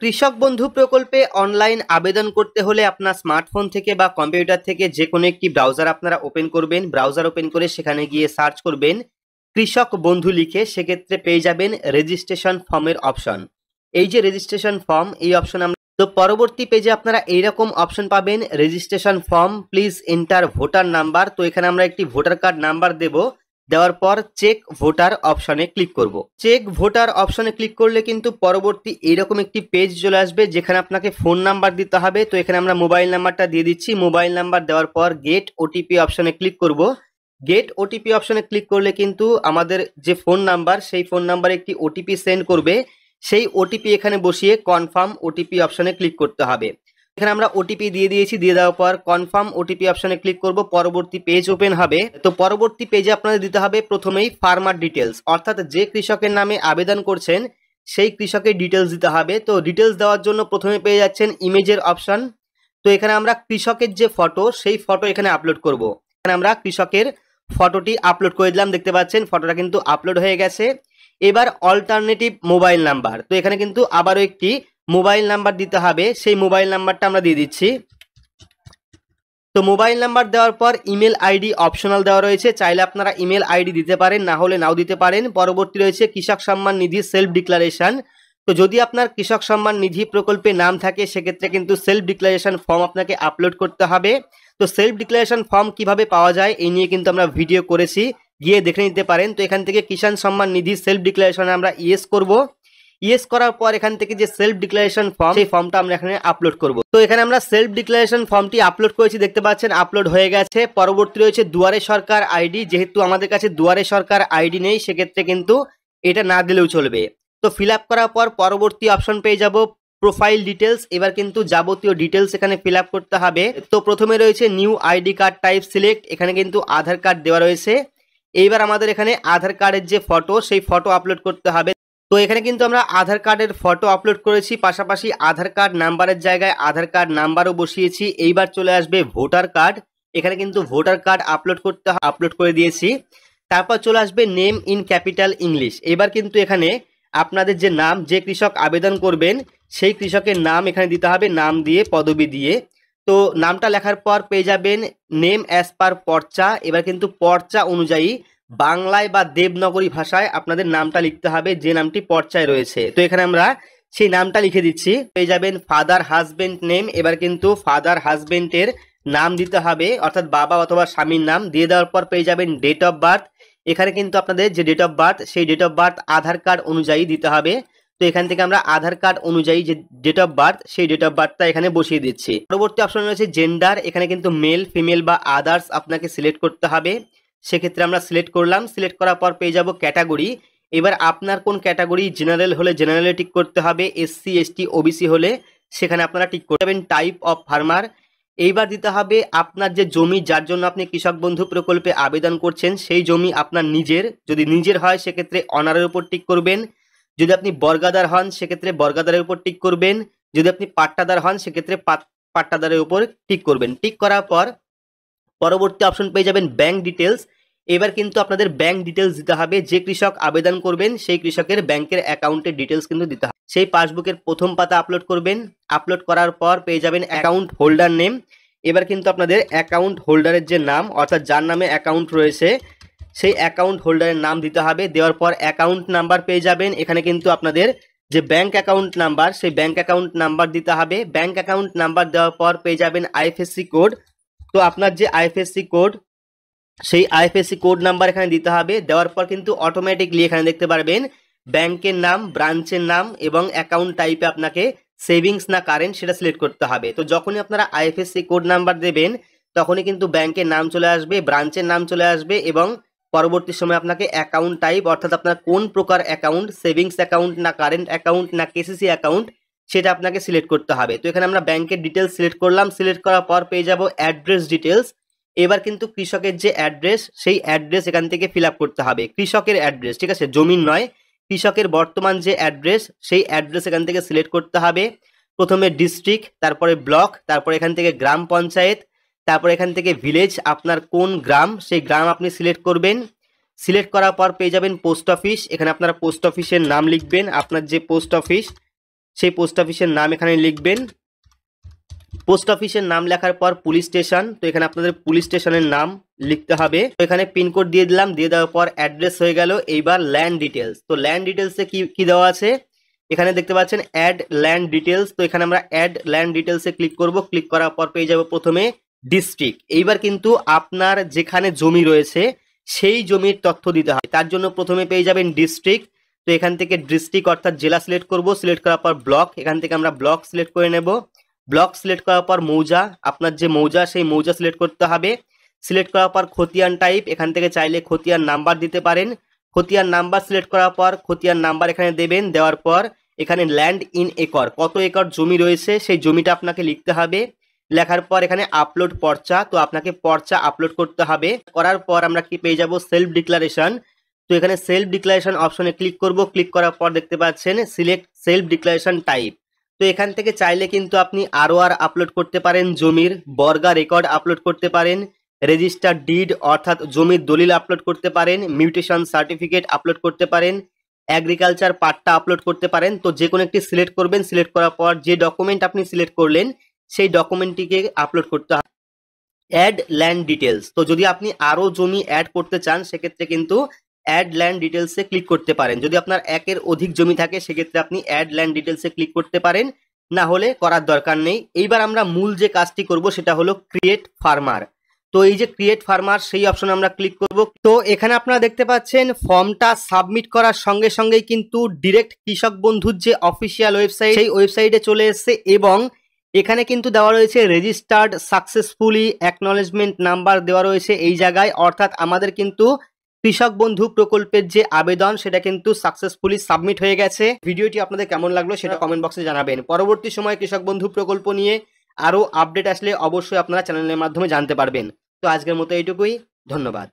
কৃষক বন্ধু প্রকল্পে অনলাইন আবেদন করতে হলে আপনার স্মার্টফোন থেকে বা কম্পিউটার থেকে যে কোনো একটি ব্রাউজার আপনারা ওপেন করবেন। ব্রাউজার ওপেন করে সেখানে গিয়ে সার্চ করবেন কৃষক বন্ধু লিখে, সেক্ষেত্রে পেয়ে যাবেন রেজিস্ট্রেশন ফর্মের অপশন। এই যে রেজিস্ট্রেশন ফর্ম, এই অপশন আমরা তো পরবর্তী পেজে আপনারা এইরকম অপশন পাবেন, registration form please enter voter number. তো এখানে আমরা একটি ভোটার কার্ড নাম্বার দেব, দেওয়ার পর চেক ভোটার অপশনে ক্লিক করব। চেক ভোটার অপশনে ক্লিক করলে কিন্তু পরবর্তী এইরকম একটি পেজ চলে আসবে, যেখানে আপনাকে ফোন নাম্বার দিতে হবে। তো এখানে আমরা মোবাইল নাম্বারটা দিয়ে দিচ্ছি। মোবাইল নাম্বার দেওয়ার পর গেট ওটিপি অপশনে ক্লিক করব। গেট ওটিপি অপশনে ক্লিক করলে কিন্তু আমাদের যে ফোন নাম্বার, সেই ফোন নাম্বারে একটি ওটিপি সেন্ড করবে। সেই ওটিপি এখানে বসিয়ে কনফার্ম ওটিপি অপশনে ক্লিক করতে হবে। এখানে আমরা ওটিপি দিয়ে দিয়েছি, দিয়ে দেওয়ার পর কনফার্ম ওটিপি অপশনে ক্লিক করব। পরবর্তী পেজ ওপেন হবে। তো পরবর্তী পেজে আপনাদের দিতে হবে প্রথমেই ফার্মার ডিটেলস, অর্থাৎ যে কৃষকের নামে আবেদন করছেন সেই কৃষকের ডিটেলস দিতে হবে। তো ডিটেলস দেওয়ার জন্য প্রথমে পেয়ে যাচ্ছেন ইমেজের অপশন। তো এখানে আমরা কৃষকের যে ফটো, সেই ফটো এখানে আপলোড করব। এখানে আমরা কৃষকের ফটোটি আপলোড করে দিলাম, দেখতে পাচ্ছেন ফটোটা কিন্তু আপলোড হয়ে গেছে। এবার অল্টারনেটিভ মোবাইল নাম্বার, তো এখানে কিন্তু আবারও একটি মোবাইল নাম্বার দিতে হবে। সেই মোবাইল নাম্বারটা আমরা দিয়ে দিচ্ছি। তো মোবাইল নাম্বার দেওয়ার পর ইমেল আইডি অপশনাল দেওয়া রয়েছে, চাইলে আপনারা ইমেল আইডি দিতে পারেন, না হলে নাও দিতে পারেন। পরবর্তী রয়েছে কৃষক সম্মান নিধি সেলফ ডিক্লারেশন। তো যদি আপনার কৃষক সম্মান নিধি প্রকল্পে নাম থাকে, সেক্ষেত্রে কিন্তু সেলফ ডিক্লারেশন ফর্ম আপনাকে আপলোড করতে হবে। তো সেলফ ডিক্লারেশন ফর্ম কিভাবে পাওয়া যায় এই নিয়ে কিন্তু আমরা ভিডিও করেছি, গিয়ে দেখে নিতে পারেন। তো এখান থেকে কিষাণ সম্মান নিধি সেলফ ডিক্লারেশনে আমরা ইয়েস করব। ইয়েস করার পর এখান থেকে যে সেলফ ডিক্লারেশন ফর্ম, সেই ফর্মটা আমরা এখানে আপলোড করব। তো এখানে আমরা সেলফ ডিক্লারেশন ফর্মটি আপলোড করেছি, দেখতে পাচ্ছেন আপলোড হয়ে গেছে। পরবর্তী রয়েছে দুয়ারে সরকার আইডি। যেহেতু আমাদের কাছে দুয়ারে সরকার আইডি নেই, সেক্ষেত্রে কিন্তু এটা না দিলেও চলবে। তো ফিল আপ করার পর পরবর্তী অপশন পেয়ে যাব প্রোফাইল ডিটেলস। এবার কিন্তু যাবতীয় ডিটেলস এখানে ফিল আপ করতে হবে। তো প্রথমে রয়েছে new ID card type select, এখানে কিন্তু আধার কার্ড দেওয়া রয়েছে। এইবার আমাদের এখানে আধার কার্ডের যে ফটো, সেই ফটো আপলোড করতে হবে। তো এখানে কিন্তু আমরা আধার কার্ডের ফটো আপলোড করেছি, পাশাপাশি আধার কার্ড নাম্বারের জায়গায় আধার কার্ড নাম্বারও বসিয়েছি। এইবার চলে আসবে ভোটার কার্ড, এখানে কিন্তু ভোটার কার্ড আপলোড করতে আপলোড করে দিয়েছি। তারপর চলে আসবে নেম ইন ক্যাপিটাল ইংলিশ। এবার কিন্তু এখানে আপনাদের যে নাম, যে কৃষক আবেদন করবেন সেই কৃষকের নাম এখানে দিতে হবে, নাম দিয়ে পদবি দিয়ে। তো নামটা লেখার পর পেয়ে যাবেন নেম অ্যাজ পার পর্চা। এবার কিন্তু পর্চা অনুযায়ী বাংলায় বা দেবনাগরী ভাষায় আপনাদের নামটা লিখতে হবে, যে নামটি পর্চায় রয়েছে। তো এখানে আমরা সেই নামটা লিখে দিচ্ছি। পেয়ে যাবেন ফাদার হাজবেন্ড নেম। এবার কিন্তু ফাদার হাজবেন্ডের নাম দিতে হবে, অর্থাৎ বাবা অথবা স্বামীর নাম। দিয়ে দেওয়ার পর পেয়ে যাবেন ডেট অফ বার্থ। এখানে কিন্তু আপনাদের যে ডেট অফ বার্থ, সেই date of birth Aadhaar card অনুযায়ী দিতে হবে। তো এখান থেকে আমরা আধার কার্ড অনুযায়ী যে ডেট অফ বার্থ, সেই ডেট অফ বার্থটা এখানে বসিয়ে দিচ্ছি। পরবর্তী অপশন রয়েছে জেন্ডার, এখানে কিন্তু মেল ফিমেল বা আদার্স আপনাকে সিলেক্ট করতে হবে। সেক্ষেত্রে আমরা সিলেক্ট করলাম। সিলেক্ট করার পর পেয়ে যাব ক্যাটাগরি। এবার আপনার কোন ক্যাটাগরি, জেনারেল হলে জেনারেলে টিক করতে হবে, এসসি এসটি ওবিসি হলে সেখানে আপনারা টিক করতে যাবেন। টাইপ অফ ফার্মার, এইবার দিতে হবে আপনার যে জমি, যার জন্য আপনি কৃষক বন্ধু প্রকল্পে আবেদন করছেন, সেই জমি আপনার নিজের। যদি নিজের হয় সেক্ষেত্রে অনারের উপর টিক করবেন। যদি আপনি বর্গাদার হন সেক্ষেত্রে বর্গাদারের উপর টিক করবেন। যদি আপনি পাট্টাদার হন সেক্ষেত্রে পাট্টাদারের উপর টিক করবেন। টিক করার পর পরবর্তী অপশন পেয়ে যাবেন ব্যাংক ডিটেলস। এবার কিন্তু আপনাদের ব্যাংক ডিটেলস দিতে হবে। যে কৃষক আবেদন করবেন সেই কৃষকের ব্যাংকের অ্যাকাউন্টের ডিটেলস কিন্তু দিতে হবে। সেই পাসবুকের প্রথম পাতা আপলোড করবেন। আপলোড করার পর পেয়ে যাবেন অ্যাকাউন্ট হোল্ডার নেম। এবার কিন্তু আপনাদের অ্যাকাউন্ট হোল্ডারের যে নাম, অর্থাৎ যার নামে অ্যাকাউন্ট রয়েছে, সেই অ্যাকাউন্ট হোল্ডারের নাম দিতে হবে। দেওয়ার পর অ্যাকাউন্ট নাম্বার পেয়ে যাবেন। এখানে কিন্তু আপনাদের যে ব্যাংক অ্যাকাউন্ট নাম্বার, সেই ব্যাংক অ্যাকাউন্ট নাম্বার দিতে হবে। ব্যাংক অ্যাকাউন্ট নাম্বার দেওয়ার পর পেয়ে যাবেন আইএফএসসি কোড। তো আপনার যে আইএফএসসি কোড, সেই আইএফএসসি কোড নাম্বার এখানে দিতে হবে। দেওয়ার পর কিন্তু অটোমেটিকলি এখানে দেখতে পারবেন ব্যাংকের নাম, ব্রাঞ্চের নাম এবং অ্যাকাউন্ট টাইপে আপনাকে সেভিংস না কারেন্ট সেটা সিলেক্ট করতে হবে। তো যখনই আপনারা আইএফএসসি কোড নাম্বার দেবেন, তখনই কিন্তু ব্যাংকের নাম চলে আসবে, ব্রাঞ্চের নাম চলে আসবে এবং পরবর্তী সময় আপনাকে অ্যাকাউন্ট টাইপ, অর্থাৎ আপনার কোন প্রকার অ্যাকাউন্ট, সেভিংস অ্যাকাউন্ট না কারেন্ট অ্যাকাউন্ট না কেসিসি অ্যাকাউন্ট, সেটা আপনাকে সিলেক্ট করতে হবে। তো এখানে আমরা ব্যাংকের ডিটেলস সিলেক্ট করলাম। সিলেক্ট করার পর পেয়ে যাব অ্যাড্রেস ডিটেলস। এবার কিন্তু কৃষকের যে অ্যাড্রেস, সেই অ্যাড্রেস এখান থেকে ফিল আপ করতে হবে। কৃষকের অ্যাড্রেস, ঠিক আছে, জমির নয়, কৃষকের বর্তমান যে অ্যাড্রেস, সেই অ্যাড্রেস এখান থেকে সিলেক্ট করতে হবে। প্রথমে ডিস্ট্রিক্ট, তারপরে ব্লক, তারপরে এখান থেকে গ্রাম পঞ্চায়েত, তারপরে এখান থেকে ভিলেজ, আপনার কোন গ্রাম সেই গ্রাম আপনি সিলেক্ট করবেন। সিলেক্ট করার পর পেয়ে যাবেন পোস্ট অফিস। এখানে আপনারা পোস্ট অফিসের নাম লিখবেন, আপনার যে পোস্ট অফিস সেই পোস্ট অফিসের নাম এখানে লিখবেন। পোস্ট অফিসের নাম লেখার পর পুলিশ স্টেশন, তো এখানে আপনাদের পুলিশ স্টেশনের নাম লিখতে হবে। তো এখানে পিনকোড দিয়ে দিলাম, দিয়ে দেওয়ার পর অ্যাড্রেস হয়ে গেল। এইবার ল্যান্ড ডিটেলস, তো ল্যান্ড ডিটেলসে কি দেওয়া আছে এখানে দেখতে পাচ্ছেন অ্যাড ল্যান্ড ডিটেলস। তো এখানে আমরা অ্যাড ল্যান্ড ডিটেলসে ক্লিক করব। ক্লিক করার পর পেয়ে যাব প্রথমে ডিস্ট্রিক্ট। এইবার কিন্তু আপনার যেখানে জমি রয়েছে সেই জমির তথ্য দিতে হয়, তার জন্য প্রথমে পেয়ে যাবেন ডিস্ট্রিক্ট। তো এখান থেকে ডিস্ট্রিক্ট অর্থাৎ জেলা সিলেক্ট করব। সিলেক্ট করার পর ব্লক, এখান থেকে আমরা ব্লক সিলেক্ট করে নেব। ব্লক সিলেক্ট করার পর মৌজা, আপনার যে মৌজা সেই মৌজা সিলেক্ট করতে হবে। সিলেক্ট করার পর খতিয়ান টাইপ, এখান থেকে চাইলে খতিয়ান নাম্বার দিতে পারেন। খতিয়ান নাম্বার সিলেক্ট করার পর খতিয়ান নাম্বার এখানে দেবেন। দেওয়ার পর এখানে ল্যান্ড ইন একর, কত একর জমি রয়েছে সেই জমিটা আপনাকে লিখতে হবে। লেখার পর এখানে আপলোড পর্চা, তো আপনাকে পর্চা আপলোড করতে হবে। করার পর আমরা কি পেয়ে যাব সেলফ ডিক্লারেশন। তো এখানে সেলফ ডিক্লারেশন অপশনে ক্লিক করব। ক্লিক করার পর দেখতে পাচ্ছেন সিলেক্ট সেলফ ডিক্লারেশন টাইপ। তো এখান থেকে চাইলে কিন্তু আপনি আরওআর আপলোড করতে পারেন, জমির বর্গা রেকর্ড আপলোড করতে পারেন, রেজিস্টার ডিড অর্থাৎ জমির দলিল আপলোড করতে পারেন, মিউটেশন সার্টিফিকেট আপলোড করতে পারেন, এগ্রিকালচার পাট্টা আপলোড করতে পারেন। তো যে কোনো একটি সিলেক্ট করবেন। সিলেক্ট করার পর যে ডকুমেন্ট আপনি সিলেক্ট করলেন সেই ডকুমেন্টটিকে আপলোড করতে হবে। অ্যাড ল্যান্ড ডিটেলস, তো যদি আপনি আরও জমি অ্যাড করতে চান সেক্ষেত্রে কিন্তু অ্যাড ল্যান্ড ডিটেলসে ক্লিক করতে পারেন। যদি আপনার একের অধিক জমি থাকে সেক্ষেত্রে আপনি অ্যাড ল্যান্ড ডিটেলসে ক্লিক করতে পারেন, না হলে করার দরকার নেই। এইবার আমরা মূল যে কাজটি করব সেটা হলো ক্রিয়েট ফার্মার। তো এই যে ক্রিয়েট ফার্মার সেই অপশনে আমরা ক্লিক করব। তো এখানে আপনারা দেখতে পাচ্ছেন ফর্মটা সাবমিট করার সঙ্গে সঙ্গেই কিন্তু ডিরেক্ট কৃষক বন্ধুর যে অফিসিয়াল ওয়েবসাইট সেই ওয়েবসাইটে চলে এসেছে এবং এখানে কিন্তু দেওয়া রয়েছে রেজিস্টার্ড সাকসেসফুলি অ্যাকনলেজমেন্ট নাম্বার দেওয়া রয়েছে এই জায়গায়, অর্থাৎ আমাদের কিন্তু কৃষক বন্ধু প্রকল্পের যে আবেদন সেটা কিন্তু সাকসেসফুলি সাবমিট হয়ে গেছে। ভিডিওটি আপনাদের কেমন লাগলো সেটা কমেন্ট বক্সে জানাবেন। পরবর্তী সময়ে কৃষক বন্ধু প্রকল্প নিয়ে আরও আপডেট আসলে অবশ্যই আপনারা চ্যানেলের মাধ্যমে জানতে পারবেন। তো আজকের মতো এইটুকুই, ধন্যবাদ।